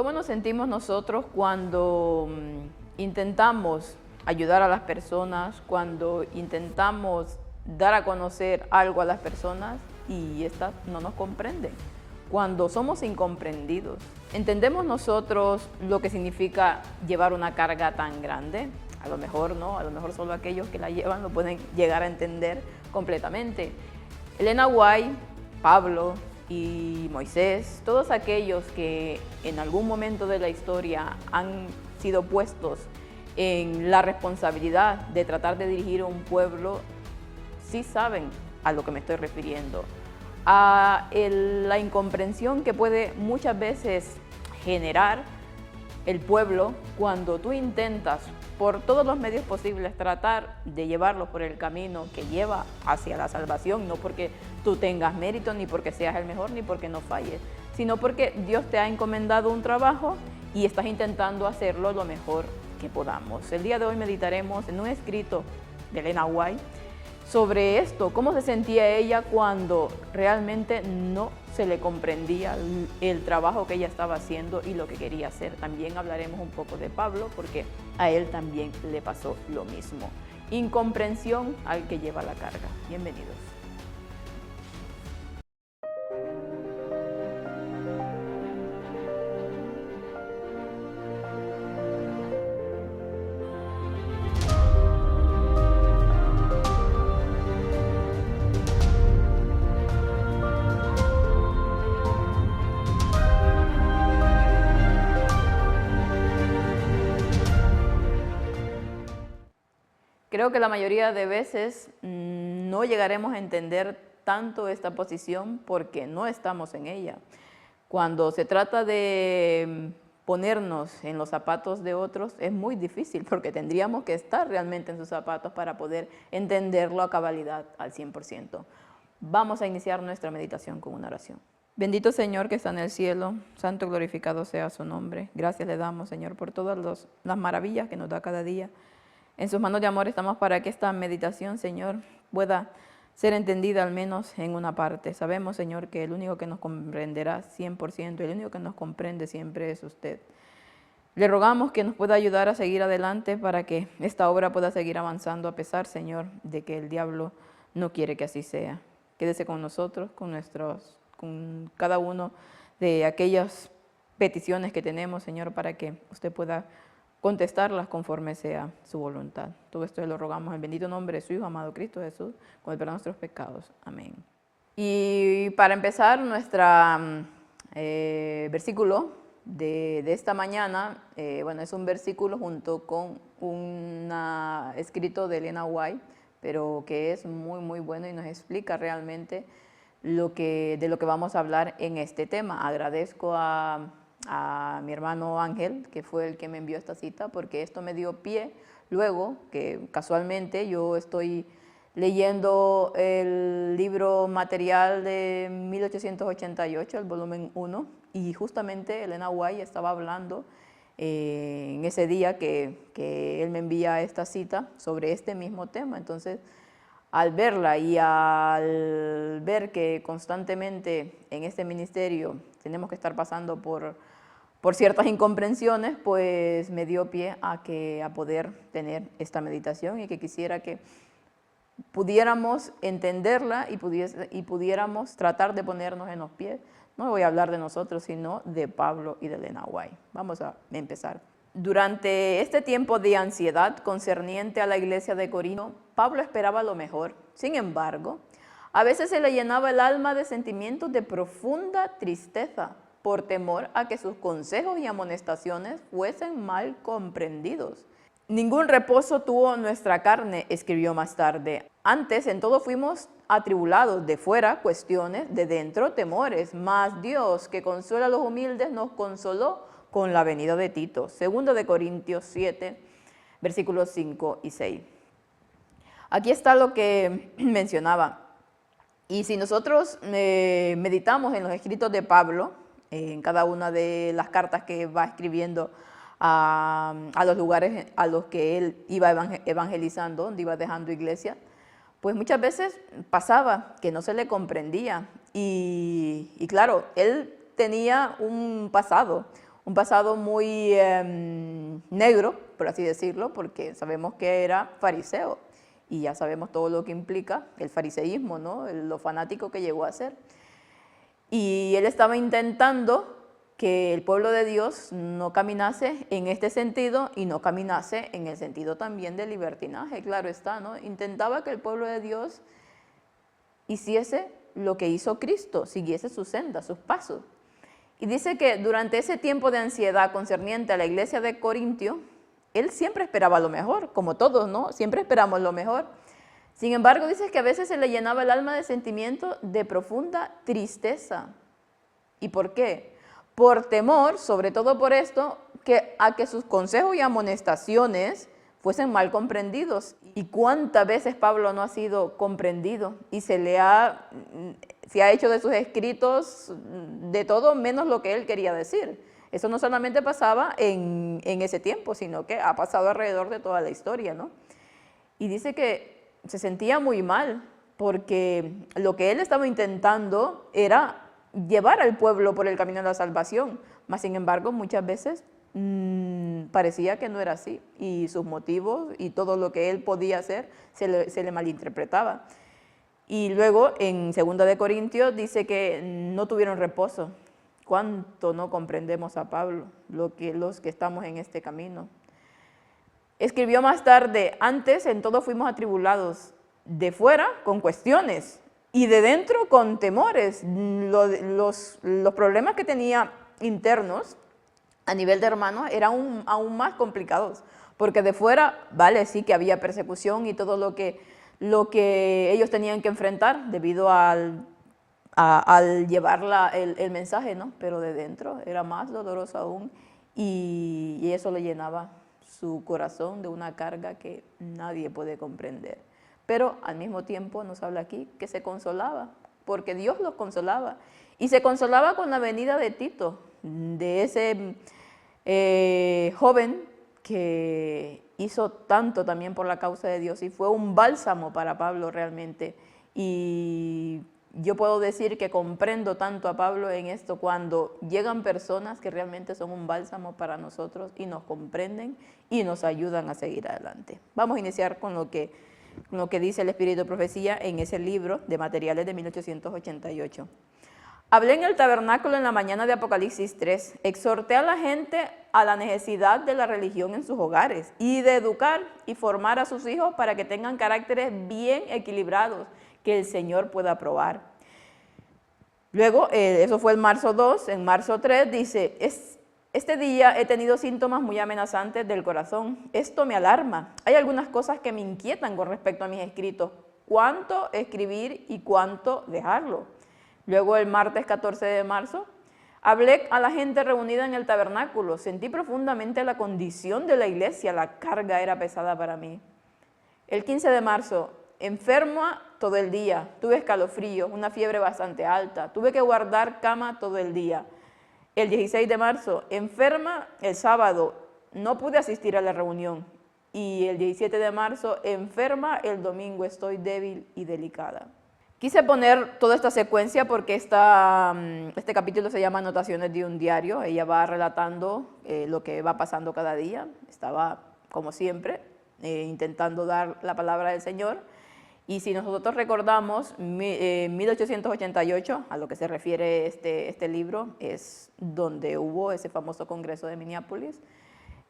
¿Cómo nos sentimos nosotros cuando intentamos ayudar a las personas, cuando intentamos dar a conocer algo a las personas y éstas no nos comprenden? Cuando somos incomprendidos, ¿entendemos nosotros lo que significa llevar una carga tan grande? A lo mejor no, a lo mejor solo aquellos que la llevan lo pueden llegar a entender completamente. Elena White, Pablo y Moisés, todos aquellos que en algún momento de la historia han sido puestos en la responsabilidad de tratar de dirigir a un pueblo, sí saben a lo que me estoy refiriendo. A la incomprensión que puede muchas veces generar el pueblo cuando tú intentas por todos los medios posibles tratar de llevarlo por el camino que lleva hacia la salvación, no porque tú tengas mérito, ni porque seas el mejor, ni porque no falles, sino porque Dios te ha encomendado un trabajo y estás intentando hacerlo lo mejor que podamos. El día de hoy meditaremos en un escrito de Elena White sobre esto, cómo se sentía ella cuando realmente no se le comprendía el trabajo que ella estaba haciendo y lo que quería hacer. También hablaremos un poco de Pablo porque a él también le pasó lo mismo. Incomprensión al que lleva la carga. Bienvenidos. Creo que la mayoría de veces no llegaremos a entender tanto esta posición porque no estamos en ella. Cuando se trata de ponernos en los zapatos de otros es muy difícil porque tendríamos que estar realmente en sus zapatos para poder entenderlo a cabalidad al 100%. Vamos a iniciar nuestra meditación con una oración. Bendito Señor que está en el cielo, santo glorificado sea su nombre. Gracias le damos, Señor, por todas las maravillas que nos da cada día. En sus manos de amor estamos para que esta meditación, Señor, pueda ser entendida al menos en una parte. Sabemos, Señor, que el único que nos comprenderá 100%, el único que nos comprende siempre es usted. Le rogamos que nos pueda ayudar a seguir adelante para que esta obra pueda seguir avanzando a pesar, Señor, de que el diablo no quiere que así sea. Quédese con nosotros, con cada uno de aquellas peticiones que tenemos, Señor, para que usted pueda contestarlas conforme sea su voluntad. Todo esto lo rogamos en el bendito nombre de su Hijo amado Cristo Jesús, con el perdón de nuestros pecados. Amén. Y para empezar nuestro versículo de esta mañana, bueno, es un versículo junto con un escrito de Elena White, pero que es muy, muy bueno y nos explica realmente de lo que vamos a hablar en este tema. Agradezco a mi hermano Ángel, que fue el que me envió esta cita, porque esto me dio pie luego, que casualmente yo estoy leyendo el libro material de 1888, el volumen 1, y justamente Elena White estaba hablando en ese día que él me envía esta cita sobre este mismo tema. Entonces, al verla y al ver que constantemente en este ministerio tenemos que estar pasando por ciertas incomprensiones, pues me dio pie a poder tener esta meditación y que quisiera que pudiéramos entenderla y pudiéramos tratar de ponernos en los pies. No voy a hablar de nosotros, sino de Pablo y de Elena White. Vamos a empezar. Durante este tiempo de ansiedad concerniente a la iglesia de Corinto, Pablo esperaba lo mejor. Sin embargo, a veces se le llenaba el alma de sentimientos de profunda tristeza por temor a que sus consejos y amonestaciones fuesen mal comprendidos. Ningún reposo tuvo nuestra carne, escribió más tarde. Antes en todo fuimos atribulados, de fuera cuestiones, de dentro temores. Mas Dios, que consuela a los humildes, nos consoló con la venida de Tito. 2 de Corintios 7, versículos 5 y 6. Aquí está lo que mencionaba. Y si nosotros meditamos en los escritos de Pablo, en cada una de las cartas que va escribiendo a los lugares a los que él iba evangelizando, donde iba dejando iglesia, pues muchas veces pasaba que no se le comprendía. Y claro, él tenía un pasado, un pasado muy negro, por así decirlo, porque sabemos que era fariseo y ya sabemos todo lo que implica el fariseísmo, ¿no? Lo fanático que llegó a ser. Y él estaba intentando que el pueblo de Dios no caminase en este sentido y no caminase en el sentido también del libertinaje, claro está, ¿no? Intentaba que el pueblo de Dios hiciese lo que hizo Cristo, siguiese su senda, sus pasos. Y dice que durante ese tiempo de ansiedad concerniente a la iglesia de Corintio, él siempre esperaba lo mejor, como todos, ¿no? Siempre esperamos lo mejor. Sin embargo, dice que a veces se le llenaba el alma de sentimiento de profunda tristeza. ¿Y por qué? Por temor, sobre todo por esto, a que sus consejos y amonestaciones fuesen mal comprendidos. ¿Y cuántas veces Pablo no ha sido comprendido? Y se ha hecho de sus escritos de todo menos lo que él quería decir. Eso no solamente pasaba en ese tiempo, sino que ha pasado alrededor de toda la historia, ¿no? Y dice que se sentía muy mal, porque lo que él estaba intentando era llevar al pueblo por el camino de la salvación, mas sin embargo muchas veces parecía que no era así, y sus motivos y todo lo que él podía hacer se le malinterpretaba. Y luego en 2 de Corintios dice que no tuvieron reposo. ¿Cuánto no comprendemos a Pablo, los que estamos en este camino? Escribió más tarde: antes en todo fuimos atribulados, de fuera con cuestiones y de dentro con temores. Los problemas que tenía internos a nivel de hermanos eran aún más complicados, porque de fuera, vale, sí que había persecución y todo lo que ellos tenían que enfrentar debido al llevar el mensaje, ¿no? Pero de dentro era más doloroso aún, y eso le llenaba su corazón de una carga que nadie puede comprender. Pero al mismo tiempo nos habla aquí que se consolaba, porque Dios los consolaba, y se consolaba con la venida de Tito, de ese joven que hizo tanto también por la causa de Dios y fue un bálsamo para Pablo realmente. Y yo puedo decir que comprendo tanto a Pablo en esto, cuando llegan personas que realmente son un bálsamo para nosotros y nos comprenden y nos ayudan a seguir adelante. Vamos a iniciar con lo que dice el Espíritu de Profecía en ese libro de materiales de 1888. Hablé en el tabernáculo en la mañana de Apocalipsis 3, exhorté a la gente a la necesidad de la religión en sus hogares y de educar y formar a sus hijos para que tengan caracteres bien equilibrados que el Señor pueda aprobar. Luego, eso fue en marzo 2, en marzo 3 dice: este día he tenido síntomas muy amenazantes del corazón. Esto me alarma. Hay algunas cosas que me inquietan con respecto a mis escritos. ¿Cuánto escribir y cuánto dejarlo? Luego el martes 14 de marzo, hablé a la gente reunida en el tabernáculo. Sentí profundamente la condición de la iglesia. La carga era pesada para mí. El 15 de marzo, enferma todo el día. Tuve escalofríos, una fiebre bastante alta. Tuve que guardar cama todo el día. El 16 de marzo, enferma el sábado, no pude asistir a la reunión. Y el 17 de marzo, enferma el domingo, estoy débil y delicada. Quise poner toda esta secuencia porque este capítulo se llama Anotaciones de un diario. Ella va relatando lo que va pasando cada día. Estaba, como siempre, intentando dar la palabra del Señor. Y si nosotros recordamos, 1888, a lo que se refiere este libro, es donde hubo ese famoso congreso de Minneapolis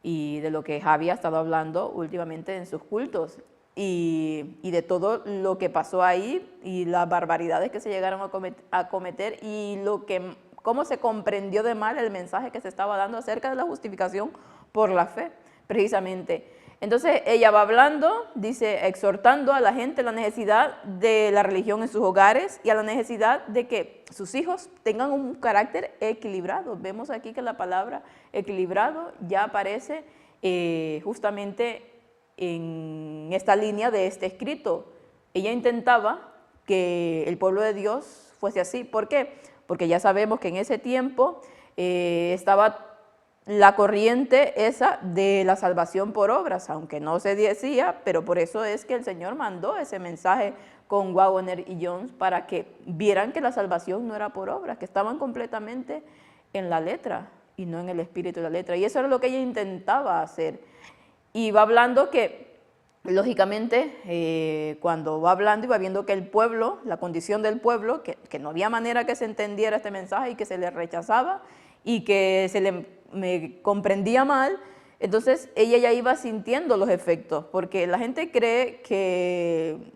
y de lo que Javi ha estado hablando últimamente en sus cultos, y de todo lo que pasó ahí y las barbaridades que se llegaron a cometer y cómo se comprendió de mal el mensaje que se estaba dando acerca de la justificación por la fe, precisamente. Entonces ella va hablando, dice, exhortando a la gente la necesidad de la religión en sus hogares y a la necesidad de que sus hijos tengan un carácter equilibrado. Vemos aquí que la palabra equilibrado ya aparece justamente en esta línea de este escrito. Ella intentaba que el pueblo de Dios fuese así. ¿Por qué? Porque ya sabemos que en ese tiempo estaba la corriente esa de la salvación por obras, aunque no se decía, pero por eso es que el Señor mandó ese mensaje con Waggoner y Jones para que vieran que la salvación no era por obras, que estaban completamente en la letra. y no en el espíritu y la letra. Y eso era lo que ella intentaba hacer. Y va hablando que, lógicamente, cuando va hablando y va viendo que el pueblo, la condición del pueblo, que no había manera que se entendiera este mensaje y que se le rechazaba y que se le comprendía mal, entonces ella ya iba sintiendo los efectos, porque la gente cree que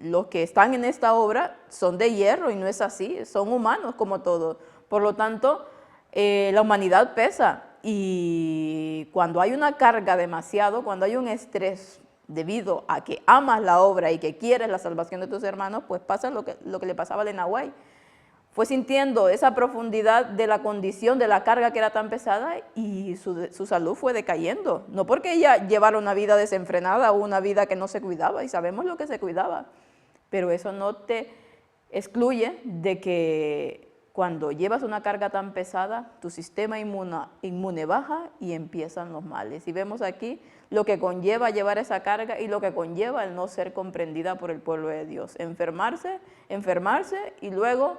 los que están en esta obra son de hierro y no es así, son humanos como todos. Por lo tanto, la humanidad pesa y cuando hay una carga demasiado, cuando hay un estrés debido a que amas la obra y que quieres la salvación de tus hermanos, pues pasa lo que le pasaba a Elena White. Fue sintiendo esa profundidad de la condición, de la carga que era tan pesada y su salud fue decayendo. No porque ella llevara una vida desenfrenada o una vida que no se cuidaba, y sabemos lo que se cuidaba, pero eso no te excluye de que cuando llevas una carga tan pesada, tu sistema inmune baja y empiezan los males. Y vemos aquí lo que conlleva llevar esa carga y lo que conlleva el no ser comprendida por el pueblo de Dios. Enfermarse y luego,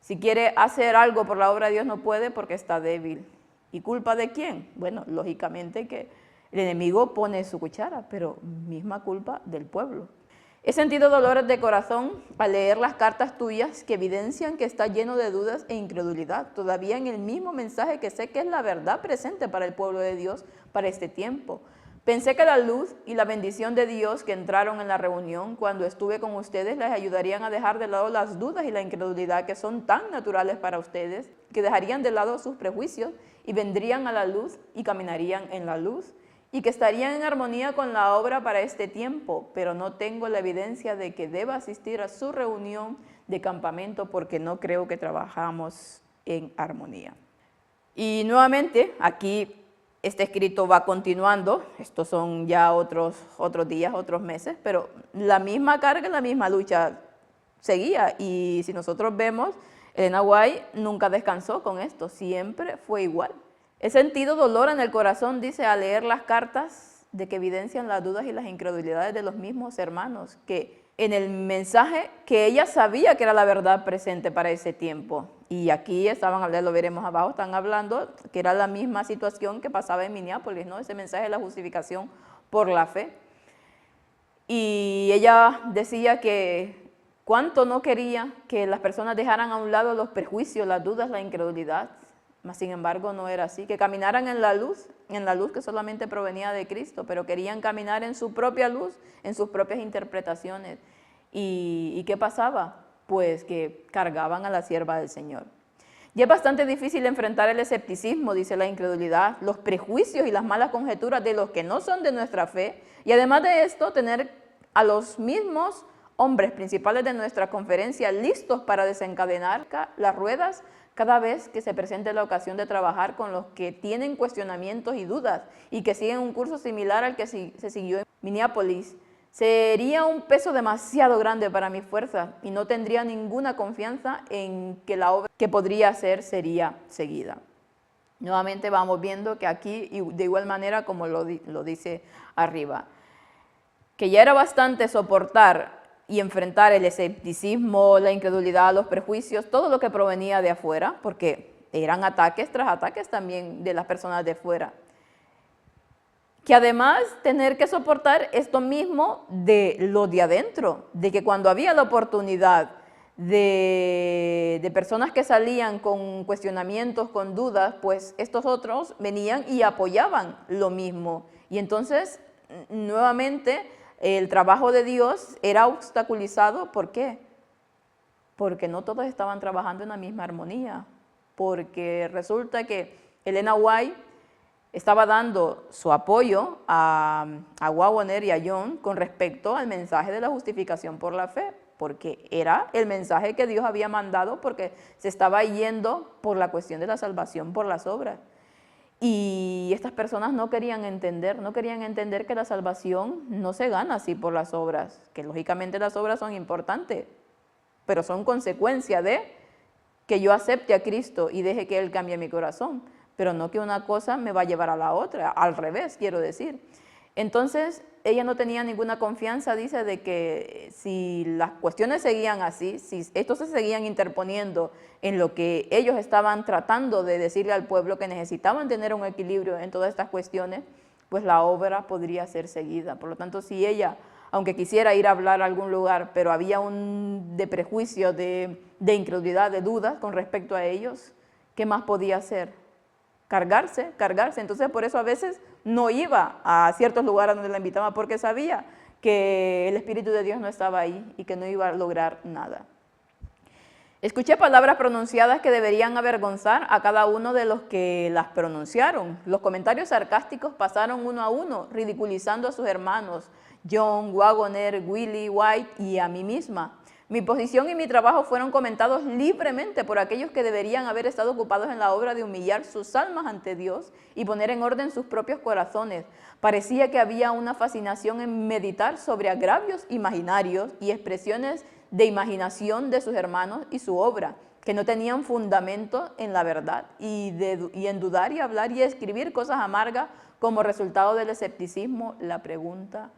si quiere hacer algo por la obra de Dios, no puede porque está débil. ¿Y culpa de quién? Bueno, lógicamente que el enemigo pone su cuchara, pero misma culpa del pueblo. He sentido dolores de corazón al leer las cartas tuyas que evidencian que está lleno de dudas e incredulidad, todavía en el mismo mensaje que sé que es la verdad presente para el pueblo de Dios para este tiempo. Pensé que la luz y la bendición de Dios que entraron en la reunión cuando estuve con ustedes les ayudarían a dejar de lado las dudas y la incredulidad que son tan naturales para ustedes, que dejarían de lado sus prejuicios y vendrían a la luz y caminarían en la luz, y que estarían en armonía con la obra para este tiempo, pero no tengo la evidencia de que deba asistir a su reunión de campamento porque no creo que trabajamos en armonía. Y nuevamente, aquí este escrito va continuando, estos son ya otros días, otros meses, pero la misma carga, la misma lucha seguía, y si nosotros vemos, Elena White nunca descansó con esto, siempre fue igual. He sentido dolor en el corazón, dice, al leer las cartas de que evidencian las dudas y las incredulidades de los mismos hermanos, que en el mensaje que ella sabía que era la verdad presente para ese tiempo. Y aquí estaban hablando, lo veremos abajo, están hablando que era la misma situación que pasaba en Minneapolis, ¿no? Ese mensaje de la justificación por la fe. Y ella decía que cuánto no quería que las personas dejaran a un lado los prejuicios, las dudas, la incredulidad. Mas, sin embargo, no era así, que caminaran en la luz que solamente provenía de Cristo, pero querían caminar en su propia luz, en sus propias interpretaciones. ¿Y qué pasaba? Pues que cargaban a la sierva del Señor. Y es bastante difícil enfrentar el escepticismo, dice, la incredulidad, los prejuicios y las malas conjeturas de los que no son de nuestra fe, y además de esto, tener a los mismos hombres principales de nuestra conferencia listos para desencadenar las ruedas cada vez que se presente la ocasión de trabajar con los que tienen cuestionamientos y dudas y que siguen un curso similar al que se siguió en Minneapolis. Sería un peso demasiado grande para mi fuerza y no tendría ninguna confianza en que la obra que podría hacer sería seguida. Nuevamente vamos viendo que aquí, de igual manera como lo dice arriba, que ya era bastante soportar y enfrentar el escepticismo, la incredulidad, los prejuicios, todo lo que provenía de afuera, porque eran ataques tras ataques también de las personas de fuera. Que además tener que soportar esto mismo de lo de adentro, de que cuando había la oportunidad de personas que salían con cuestionamientos, con dudas, pues estos otros venían y apoyaban lo mismo. Y entonces, nuevamente, el trabajo de Dios era obstaculizado. ¿Por qué? Porque no todos estaban trabajando en la misma armonía, porque resulta que Elena White estaba dando su apoyo a Waggoner y a John con respecto al mensaje de la justificación por la fe, porque era el mensaje que Dios había mandado, porque se estaba yendo por la cuestión de la salvación por las obras. Y estas personas no querían entender que la salvación no se gana así por las obras, que lógicamente las obras son importantes, pero son consecuencia de que yo acepte a Cristo y deje que Él cambie mi corazón, pero no que una cosa me va a llevar a la otra, al revés, quiero decir. Entonces, ella no tenía ninguna confianza, dice, de que si las cuestiones seguían así, si estos se seguían interponiendo en lo que ellos estaban tratando de decirle al pueblo, que necesitaban tener un equilibrio en todas estas cuestiones, pues la obra podría ser seguida. Por lo tanto, si ella, aunque quisiera ir a hablar a algún lugar, pero había un de prejuicio, de incredulidad, de dudas con respecto a ellos, ¿qué más podía hacer? Cargarse. Entonces, por eso a veces no iba a ciertos lugares donde la invitaban, porque sabía que el Espíritu de Dios no estaba ahí y que no iba a lograr nada. Escuché palabras pronunciadas que deberían avergonzar a cada uno de los que las pronunciaron. Los comentarios sarcásticos pasaron uno a uno, ridiculizando a sus hermanos, John, Wagoner, Willie, White y a mí misma. Mi posición y mi trabajo fueron comentados libremente por aquellos que deberían haber estado ocupados en la obra de humillar sus almas ante Dios y poner en orden sus propios corazones. Parecía que había una fascinación en meditar sobre agravios imaginarios y expresiones de imaginación de sus hermanos y su obra, que no tenían fundamento en la verdad, y en dudar y hablar y escribir cosas amargas como resultado del escepticismo, la pregunta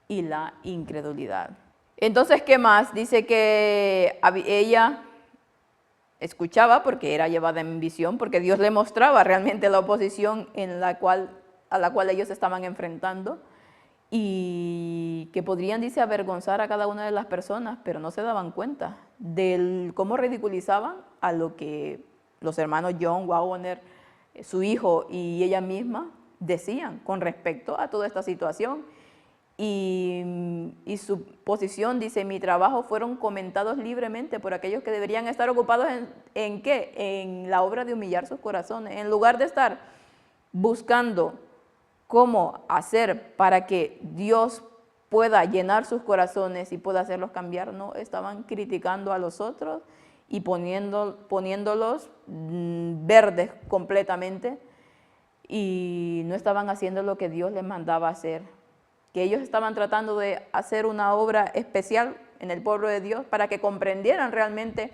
y la incredulidad. Entonces, ¿qué más? Dice que ella escuchaba porque era llevada en visión, porque Dios le mostraba realmente la oposición a la cual ellos estaban enfrentando, y que podrían, dice, avergonzar a cada una de las personas, pero no se daban cuenta de cómo ridiculizaban a lo que los hermanos John, Wagoner, su hijo y ella misma decían con respecto a toda esta situación. Y su posición, dice, mi trabajo fueron comentados libremente por aquellos que deberían estar ocupados ¿en qué? En la obra de humillar sus corazones, en lugar de estar buscando cómo hacer para que Dios pueda llenar sus corazones y pueda hacerlos cambiar. No, estaban criticando a los otros y poniéndolos verdes completamente, y no estaban haciendo lo que Dios les mandaba hacer. Que ellos estaban tratando de hacer una obra especial en el pueblo de Dios para que comprendieran realmente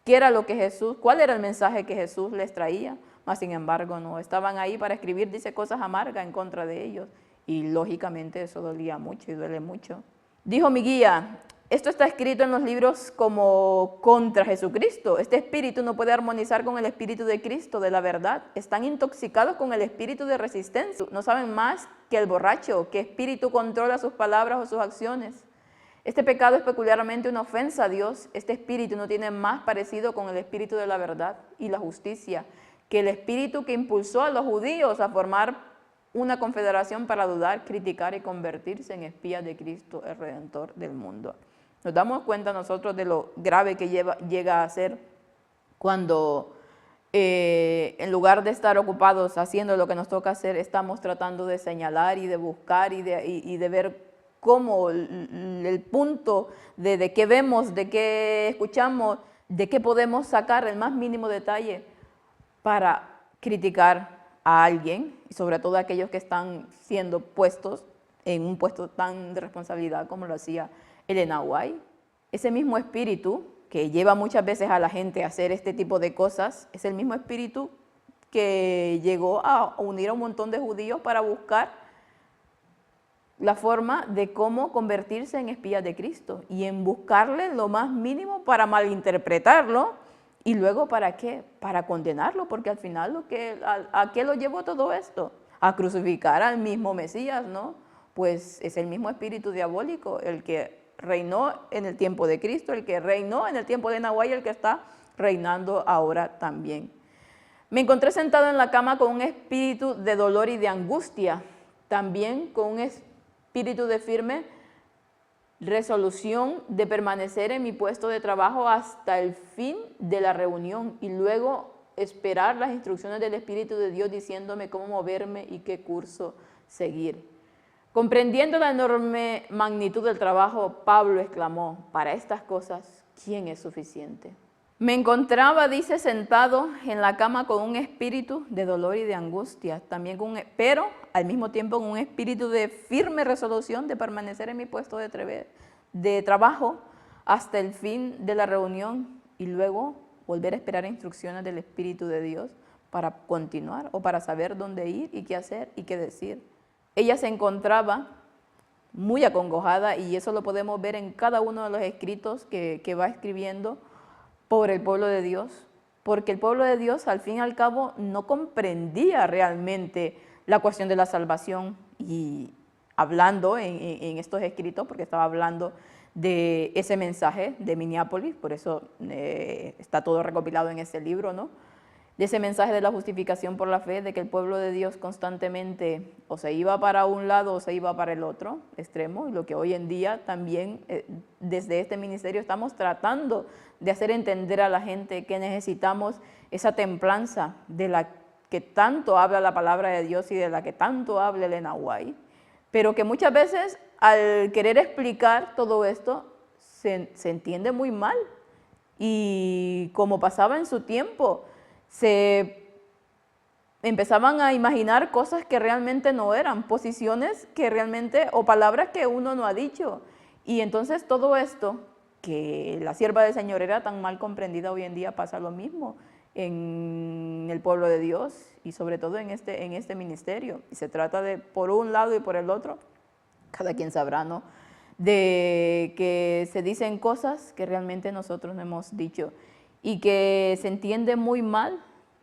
qué era lo que Jesús, cuál era el mensaje que Jesús les traía. Mas, sin embargo, no, estaban ahí para escribir, dice, cosas amargas en contra de ellos. Y lógicamente eso dolía mucho y duele mucho. Dijo mi guía, esto está escrito en los libros como contra Jesucristo. Este espíritu no puede armonizar con el espíritu de Cristo, de la verdad. Están intoxicados con el espíritu de resistencia. No saben más que el borracho, que espíritu controla sus palabras o sus acciones. Este pecado es peculiarmente una ofensa a Dios. Este espíritu no tiene más parecido con el espíritu de la verdad y la justicia que el espíritu que impulsó a los judíos a formar una confederación para dudar, criticar y convertirse en espías de Cristo, el Redentor del mundo. Nos damos cuenta nosotros de lo grave que llega a ser cuando en lugar de estar ocupados haciendo lo que nos toca hacer, estamos tratando de señalar y de buscar y de ver cómo el punto de qué vemos, de qué escuchamos, de qué podemos sacar el más mínimo detalle para criticar a alguien, y sobre todo a aquellos que están siendo puestos en un puesto tan de responsabilidad como lo hacía Elena White. Ese mismo espíritu que lleva muchas veces a la gente a hacer este tipo de cosas, es el mismo espíritu que llegó a unir a un montón de judíos para buscar la forma de cómo convertirse en espías de Cristo y en buscarle lo más mínimo para malinterpretarlo. ¿Y luego para qué? Para condenarlo, porque al final ¿a qué lo llevó todo esto? A crucificar al mismo Mesías, ¿no? Pues es el mismo espíritu diabólico, el que reinó en el tiempo de Cristo, el que reinó en el tiempo de Nahuay, el que está reinando ahora también. Me encontré sentado en la cama con un espíritu de dolor y de angustia, también con un espíritu de firme resolución de permanecer en mi puesto de trabajo hasta el fin de la reunión y luego esperar las instrucciones del Espíritu de Dios diciéndome cómo moverme y qué curso seguir. Comprendiendo la enorme magnitud del trabajo, Pablo exclamó, para estas cosas, ¿quién es suficiente? Me encontraba, dice, sentado en la cama con un espíritu de dolor y de angustia, también pero al mismo tiempo con un espíritu de firme resolución de permanecer en mi puesto de trabajo hasta el fin de la reunión y luego volver a esperar instrucciones del Espíritu de Dios para continuar o para saber dónde ir y qué hacer y qué decir. Ella se encontraba muy acongojada, y eso lo podemos ver en cada uno de los escritos que va escribiendo por el pueblo de Dios, porque el pueblo de Dios al fin y al cabo no comprendía realmente la cuestión de la salvación. Y hablando en estos escritos, porque estaba hablando de ese mensaje de Minneapolis, por eso está todo recopilado en ese libro, ¿no? De ese mensaje de la justificación por la fe, de que el pueblo de Dios constantemente o se iba para un lado o se iba para el otro extremo, y lo que hoy en día también desde este ministerio estamos tratando de hacer entender a la gente que necesitamos esa templanza de la que tanto habla la palabra de Dios y de la que tanto habla Elena White, pero que muchas veces al querer explicar todo esto se entiende muy mal, y como pasaba en su tiempo, se empezaban a imaginar cosas que realmente no eran, posiciones que realmente, o palabras que uno no ha dicho. Y entonces todo esto, que la sierva del Señor era tan mal comprendida, hoy en día pasa lo mismo en el pueblo de Dios y sobre todo en este ministerio. Y se trata de, por un lado y por el otro, cada quien sabrá, ¿no?, de que se dicen cosas que realmente nosotros no hemos dicho, y que se entiende muy mal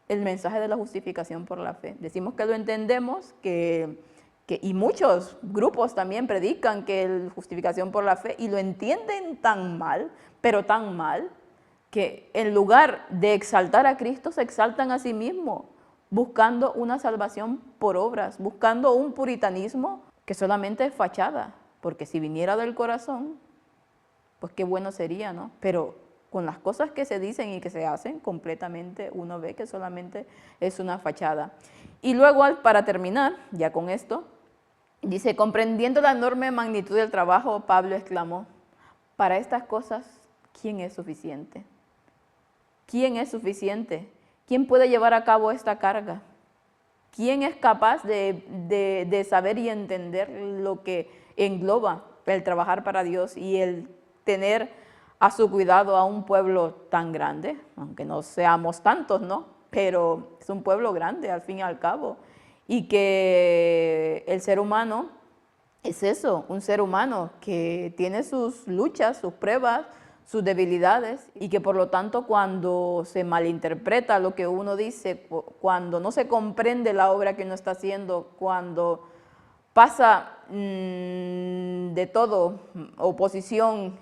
el mensaje de la justificación por la fe. Decimos que lo entendemos, y muchos grupos también predican que la justificación por la fe, y lo entienden tan mal, pero tan mal, que en lugar de exaltar a Cristo, se exaltan a sí mismos, buscando una salvación por obras, buscando un puritanismo que solamente es fachada, porque si viniera del corazón, pues qué bueno sería, ¿no? Pero con las cosas que se dicen y que se hacen, completamente uno ve que solamente es una fachada. Y luego, para terminar, ya con esto, dice, comprendiendo la enorme magnitud del trabajo, Pablo exclamó, para estas cosas, ¿quién es suficiente? ¿Quién es suficiente? ¿Quién puede llevar a cabo esta carga? ¿Quién es capaz de saber y entender lo que engloba el trabajar para Dios y el tener a su cuidado a un pueblo tan grande? Aunque no seamos tantos, ¿no? Pero es un pueblo grande al fin y al cabo. Y que el ser humano es eso, un ser humano que tiene sus luchas, sus pruebas, sus debilidades, y que por lo tanto cuando se malinterpreta lo que uno dice, cuando no se comprende la obra que uno está haciendo, cuando pasa de todo, oposición,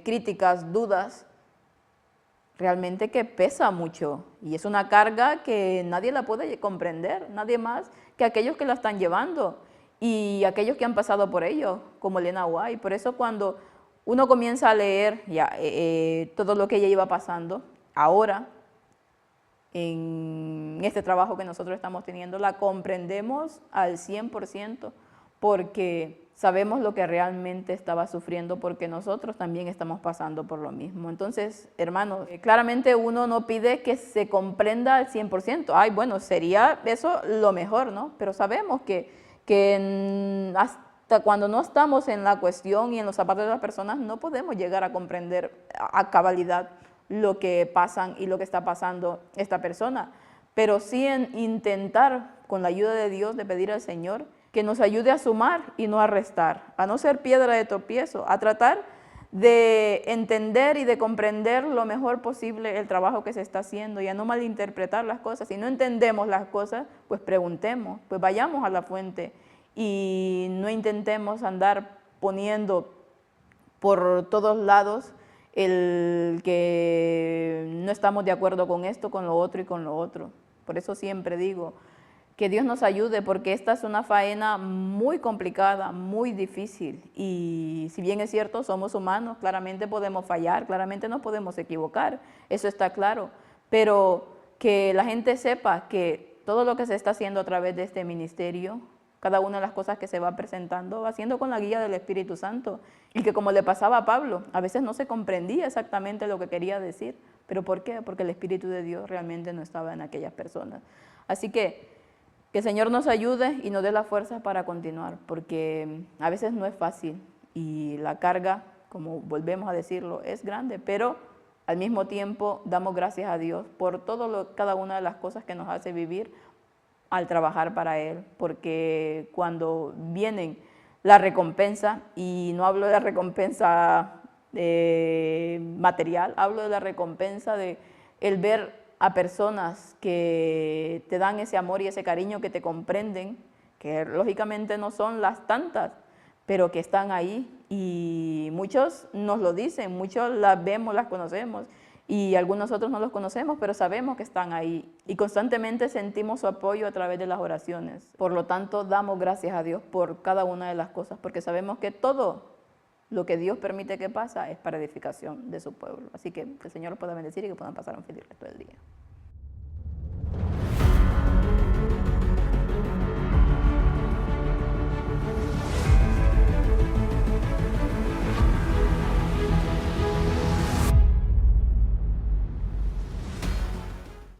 críticas, dudas, realmente que pesa mucho, y es una carga que nadie la puede comprender, nadie más que aquellos que la están llevando y aquellos que han pasado por ello, como Elena White. Por eso cuando uno comienza a leer ya, todo lo que ella iba pasando, ahora, en este trabajo que nosotros estamos teniendo, la comprendemos al 100%, porque sabemos lo que realmente estaba sufriendo, porque nosotros también estamos pasando por lo mismo. Entonces, hermanos, claramente uno no pide que se comprenda al 100%. Ay, bueno, sería eso lo mejor, ¿no? Pero sabemos que hasta cuando no estamos en la cuestión y en los zapatos de las personas, no podemos llegar a comprender a cabalidad lo que pasan y lo que está pasando esta persona, pero sí en intentar, con la ayuda de Dios, de pedir al Señor que nos ayude a sumar y no a restar, a no ser piedra de tropiezo, a tratar de entender y de comprender lo mejor posible el trabajo que se está haciendo, y a no malinterpretar las cosas. Si no entendemos las cosas, pues preguntemos, pues vayamos a la fuente, y no intentemos andar poniendo por todos lados el que no estamos de acuerdo con esto, con lo otro y con lo otro. Por eso siempre digo que Dios nos ayude, porque esta es una faena muy complicada, muy difícil, y si bien es cierto, somos humanos, claramente podemos fallar, claramente nos podemos equivocar, eso está claro, pero que la gente sepa que todo lo que se está haciendo a través de este ministerio, cada una de las cosas que se va presentando, va siendo con la guía del Espíritu Santo, y que como le pasaba a Pablo, a veces no se comprendía exactamente lo que quería decir. ¿Pero por qué? Porque el Espíritu de Dios realmente no estaba en aquellas personas. Así que el Señor nos ayude y nos dé la fuerza para continuar, porque a veces no es fácil, y la carga, como volvemos a decirlo, es grande, pero al mismo tiempo damos gracias a Dios por cada una de las cosas que nos hace vivir al trabajar para Él, porque cuando vienen la recompensa, y no hablo de la recompensa material, hablo de la recompensa de el ver a personas que te dan ese amor y ese cariño, que te comprenden, que lógicamente no son las tantas, pero que están ahí, y muchos nos lo dicen, muchos las vemos, las conocemos, y algunos otros no los conocemos, pero sabemos que están ahí, y constantemente sentimos su apoyo a través de las oraciones. Por lo tanto, damos gracias a Dios por cada una de las cosas, porque sabemos que todo lo que Dios permite que pasa es para edificación de su pueblo. Así que el Señor los pueda bendecir y que puedan pasar un feliz resto del día.